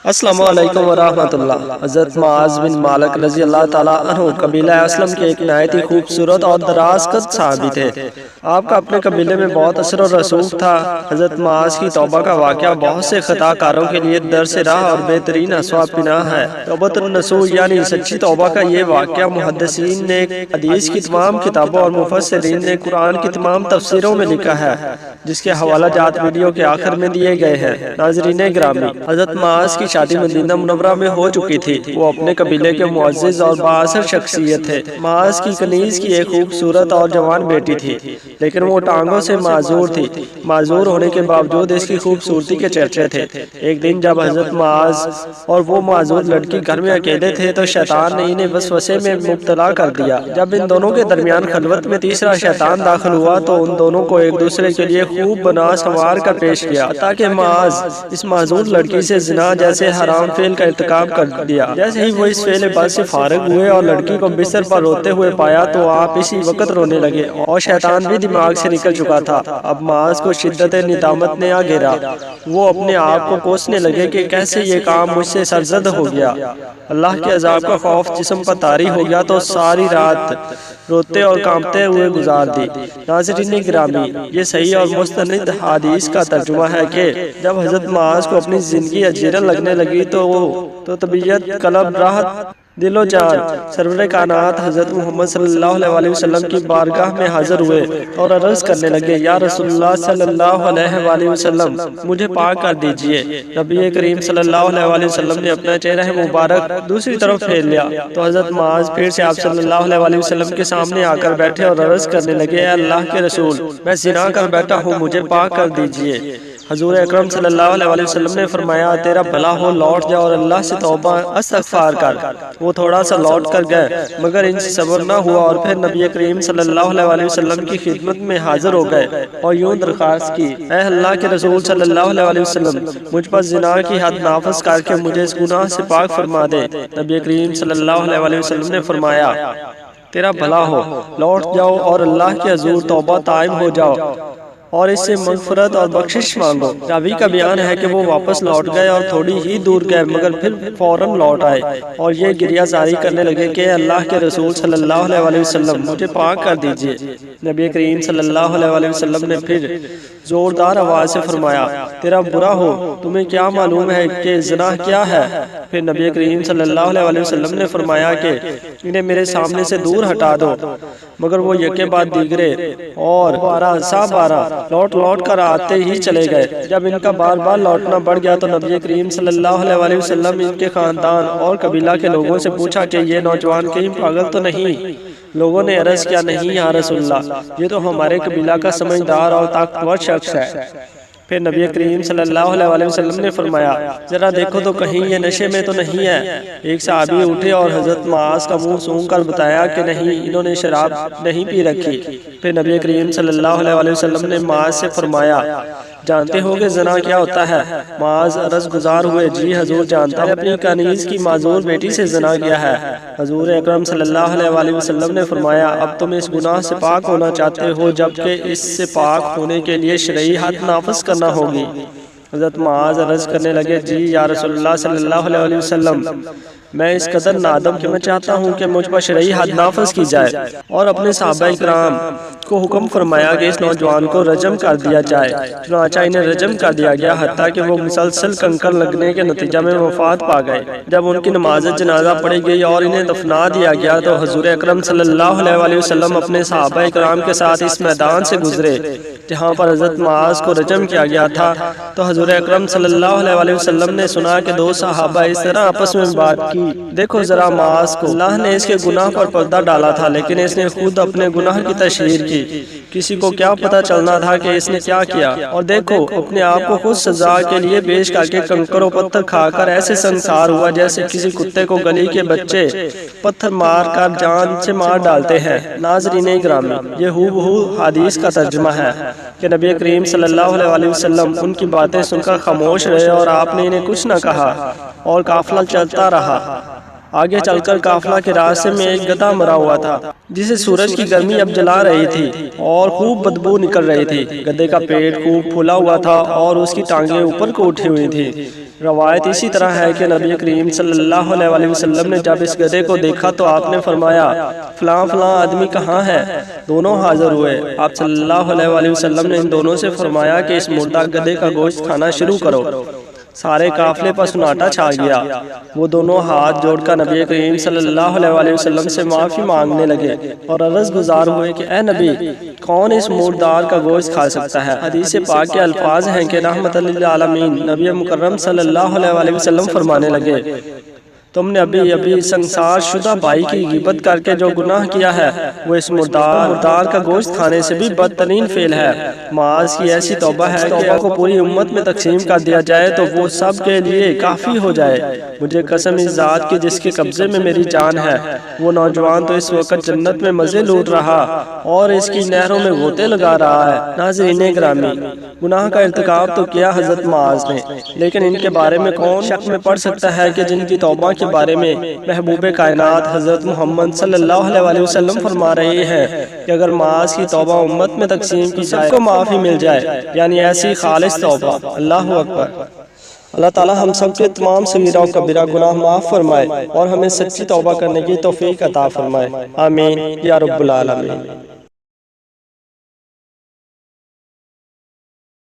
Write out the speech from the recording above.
السلام علیکم ورحمۃ اللہ۔ حضرت معاذ بن مالک رضی اللہ تعالیٰ عنہ قبیلہ اسلم کے ایک نہایت ہی خوبصورت اور دراز قد صحابی تھے۔ آپ کا اپنے قبیلے میں بہت اثر و رسوخ تھا۔ حضرت معاذ کی توبہ کا واقعہ بہت سے خطا کاروں کے لیے درس راہ اور بہترین اسوہ پناہ ہے۔ توبۃ النصوح یعنی سچی توبہ کا یہ واقعہ محدثین نے حدیث کی تمام کتابوں اور مفسرین نے قرآن کی تمام تفسیروں میں لکھا ہے، جس کے حوالہ جات ویڈیو کے آخر میں دیے گئے ہیں۔ ناظرین گرامی، حضرت معاذ کی شادی مدینہ منورہ میں ہو چکی تھی۔ وہ اپنے قبیلے کے معزز اور بااثر شخصیت تھے۔ معاذ کی کنیز کی ایک خوبصورت اور جوان بیٹی تھی، لیکن وہ ٹانگوں سے معذور تھی۔ معذور ہونے کے باوجود اس کی خوبصورتی کے چرچے تھے۔ ایک دن جب حضرت معاذ اور وہ معذور لڑکی گھر میں اکیلے تھے تو شیطان نے انہیں وسوسے میں مبتلا کر دیا۔ جب ان دونوں کے درمیان خلوت میں تیسرا شیطان داخل ہوا تو ان دونوں کو ایک دوسرے کے لیے خوب بنا سنوار کر پیش کیا، تاکہ معاذ اس معذور لڑکی سے زنا جیسے حرام فعل کا ارتکاب کر دیا۔ جیسے ہی وہ اس فعل بد سے فارغ ہوئے اور لڑکی کو بستر پر روتے ہوئے پایا تو آپ اسی وقت رونے لگے، اور شیطان بھی دماغ سے نکل چکا تھا۔ اب معاذ کو شدت ندامت نے آ گھیرا۔ وہ اپنے آپ کو کوسنے لگے کہ کیسے یہ کام مجھ سے سرزد ہو گیا۔ اللہ کے عذاب کا خوف جسم پر طاری ہو گیا تو ساری رات روتے اور کانپتے ہوئے گزار دی۔ ناظرین گرامی، یہ صحیح اور مستند حدیث کا ترجمہ ہے کہ جب حضرت معاذ کو اپنی زندگی اجیرن لگنے لگی تو طبیعت، قلب، راحت، دل و جان سرور کائنات حضرت محمد صلی اللہ علیہ وسلم کی بارگاہ میں حاضر ہوئے اور عرض کرنے لگے، یا رسول اللہ صلی اللہ علیہ وسلم، مجھے پاک کر دیجئے۔ نبی کریم صلی اللہ علیہ وسلم نے اپنا چہرہ مبارک دوسری طرف پھیر لیا تو حضرت معاذ پھر سے آپ صلی اللہ علیہ وسلم کے سامنے آ کر بیٹھے اور عرض کرنے لگے، اے اللہ کے رسول، میں زنا کر بیٹھا ہوں، مجھے پاک کر دیجئے۔ حضور اکرم صلی اللہ علیہ وسلم نے فرمایا، تیرا بھلا ہو، لوٹ جا اور اللہ سے توبہ استغفار کر۔ وہ تھوڑا سا لوٹ کر گئے مگر ان سے صبر نہ ہوا اور پھر نبی کریم صلی اللہ علیہ وسلم کی خدمت میں حاضر ہو گئے اور یوں درخواست کی، اے اللہ کے رسول صلی اللہ علیہ وسلم، مجھ پر زنا کی حد نافذ کر کے مجھے اس گناہ سے پاک فرما دے۔ نبی کریم صلی اللہ علیہ وسلم نے فرمایا، تیرا بھلا ہو، لوٹ جاؤ اور اللہ کے حضور توبہ طائب ہو جاؤ اور اس سے مغفرت اور بخشش مانگو۔ راوی کا بیان ہے کہ وہ واپس لوٹ گئے اور تھوڑی ہی دور گئے مگر پھر فوراً لوٹ آئے اور یہ گریہ زاری کرنے لگے کہ اللہ کے رسول صلی اللہ علیہ وسلم، مجھے پاک کر دیجئے۔ نبی کریم صلی اللہ علیہ وسلم نے پھر زوردار آواز سے فرمایا، تیرا برا ہو، تمہیں کیا معلوم ہے کہ زنا کیا ہے؟ پھر نبی کریم صلی اللہ علیہ وسلم نے فرمایا کہ انہیں میرے سامنے سے دور ہٹا دو، مگر وہ یکے بعد دیگرے اور بارہ لوٹ کر آتے ہی چلے گئے۔ جب ان کا بار بار لوٹنا بڑھ گیا تو نبی کریم صلی اللہ علیہ وسلم ان کے خاندان اور قبیلہ کے لوگوں سے پوچھا کہ یہ نوجوان کہیں پاگل تو نہیں؟ لوگوں نے عرض کیا، نہیں یا رسول اللہ، یہ تو ہمارے قبیلہ کا سمجھدار اور طاقتور شخص ہے۔ پھر نبی کریم صلی اللہ علیہ وسلم نے فرمایا، ذرا دیکھو تو کہیں یہ نشے میں تو نہیں ہے؟ ایک صحابی اٹھے اور حضرت معاذ کا منہ سونگھ کر بتایا کہ نہیں، انہوں نے شراب نہیں پی رکھی۔ پھر نبی کریم صلی اللہ علیہ وسلم نے معاذ سے فرمایا، جانتے ہو کہ زنا کیا ہوتا ہے؟ معاذ عرض گزار ہوئے، جی حضور جانتا ہوں، اپنی کنیز کی معذور بیٹی سے زنا کیا ہے۔ حضور اکرم صلی اللہ علیہ وسلم نے فرمایا، اب تم اس گناہ سے پاک ہونا چاہتے ہو جبکہ اس سے پاک ہونے کے لیے شرعی حد نافذ کرنا ہوگی۔ حضرت معاذ عرض کرنے لگے، جی یا رسول اللہ صلی اللہ علیہ وسلم، میں اس قدر نادم کہ میں چاہتا ہوں کہ مجھ پر شرعی حد نافذ کی جائے، اور اپنے صحابہ کرام کو حکم فرمایا کہ اس نوجوان کو رجم کر دیا جائے۔ چنانچہ انہیں رجم کر دیا گیا حتیٰ کہ وہ مسلسل کنکر لگنے کے نتیجہ میں وفات پا گئے۔ جب ان کی نماز جنازہ پڑھی گئی اور انہیں دفنا دیا گیا تو حضور اکرم صلی اللہ علیہ وسلم اپنے صحابہ کرام کے ساتھ اس میدان سے گزرے جہاں پر حضرت معاذ کو رجم کیا گیا تھا، تو حضور اکرم صلی اللہ علیہ وسلم نے سنا کہ دو صحابہ اس طرح آپس میں بات کی، دیکھو ذرا معاذ کو، اللہ نے اس کے گناہ پر پردہ ڈالا تھا لیکن اس نے خود اپنے گناہ کی تشہیر کی، کسی کو کیا پتہ چلنا تھا کہ اس نے کیا کیا، اور دیکھو اپنے آپ کو خود سزا کے لیے پیش کر کے کنکر و پتھر کھا کر ایسے سنسار ہوا جیسے کسی کتے کو گلی کے بچے پتھر مار کر جان سے مار ڈالتے ہیں۔ ناظرین گرامی، یہ ہو حدیث کا ترجمہ ہے کہ نبی کریم صلی اللہ علیہ وسلم ان کی باتیں سن کر خاموش رہے اور آپ نے انہیں کچھ نہ کہا اور قافلہ چلتا رہا۔ آگے چل کر قافلہ کے راستے میں ایک گدھا مرا ہوا تھا جسے سورج کی گرمی اب جلا رہی تھی اور خوب بدبو نکل رہی تھی۔ گدھے کا پیٹ خوب پھولا ہوا تھا اور اس کی ٹانگیں اوپر کو اٹھی ہوئی تھی۔ روایت اسی طرح ہے کہ نبی کریم صلی اللہ علیہ وسلم نے جب اس گدھے کو دیکھا تو آپ نے فرمایا فلاں فلاں آدمی کہاں ہے؟ دونوں حاضر ہوئے۔ آپ صلی اللہ علیہ وسلم نے ان دونوں سے فرمایا کہ اس مردہ گدھے کا گوشت کھانا شروع کرو۔ سارے قافلے پر سناٹا چھا گیا۔ وہ دونوں ہاتھ جوڑ کر نبی کریم صلی اللہ علیہ وسلم سے معافی مانگنے لگے اور عرض گزار ہوئے کہ اے نبی، کون اس مردار کا گوشت کھا سکتا ہے؟ حدیث پاک کے الفاظ ہیں کہ رحمت للعالمین نبی مکرم صلی اللہ علیہ وسلم فرمانے لگے تم نے ابھی سنسار شدہ بھائی کی غیبت کر کے جو گناہ کیا ہے وہ اس مردار کا گوشت کھانے سے بھی بدترین فعل ہے۔ معاذ کی ایسی توبہ ہے کہ توبہ کو پوری امت میں تقسیم کر دیا جائے تو وہ سب کے لیے کافی ہو جائے۔ مجھے قسم اس ذات کی جس کے قبضے میں میری جان ہے، وہ نوجوان تو اس وقت جنت میں مزے لوٹ رہا اور اس کی نہروں میں غوطے لگا رہا ہے۔ ناظرین گرامی، گناہ کا ارتکاب تو کیا حضرت معاذ نے، لیکن ان کے بارے میں کون شک میں پڑ سکتا ہے کہ جن کی توبہ کے بارے میں محبوب کائنات حضرت محمد صلی اللہ علیہ وسلم فرما رہے ہیں کہ اگر معاذ کی توبہ امت میں تقسیم کی جائے سب کو معافی مل جائے، یعنی ایسی خالص توبہ۔ اللہ اکبر۔ اللہ تعالی ہم سب کے تمام صغیرہ و کبیرہ گناہ معاف فرمائے اور ہمیں سچی توبہ کرنے کی توفیق عطا فرمائے۔ آمین یا رب العالمین۔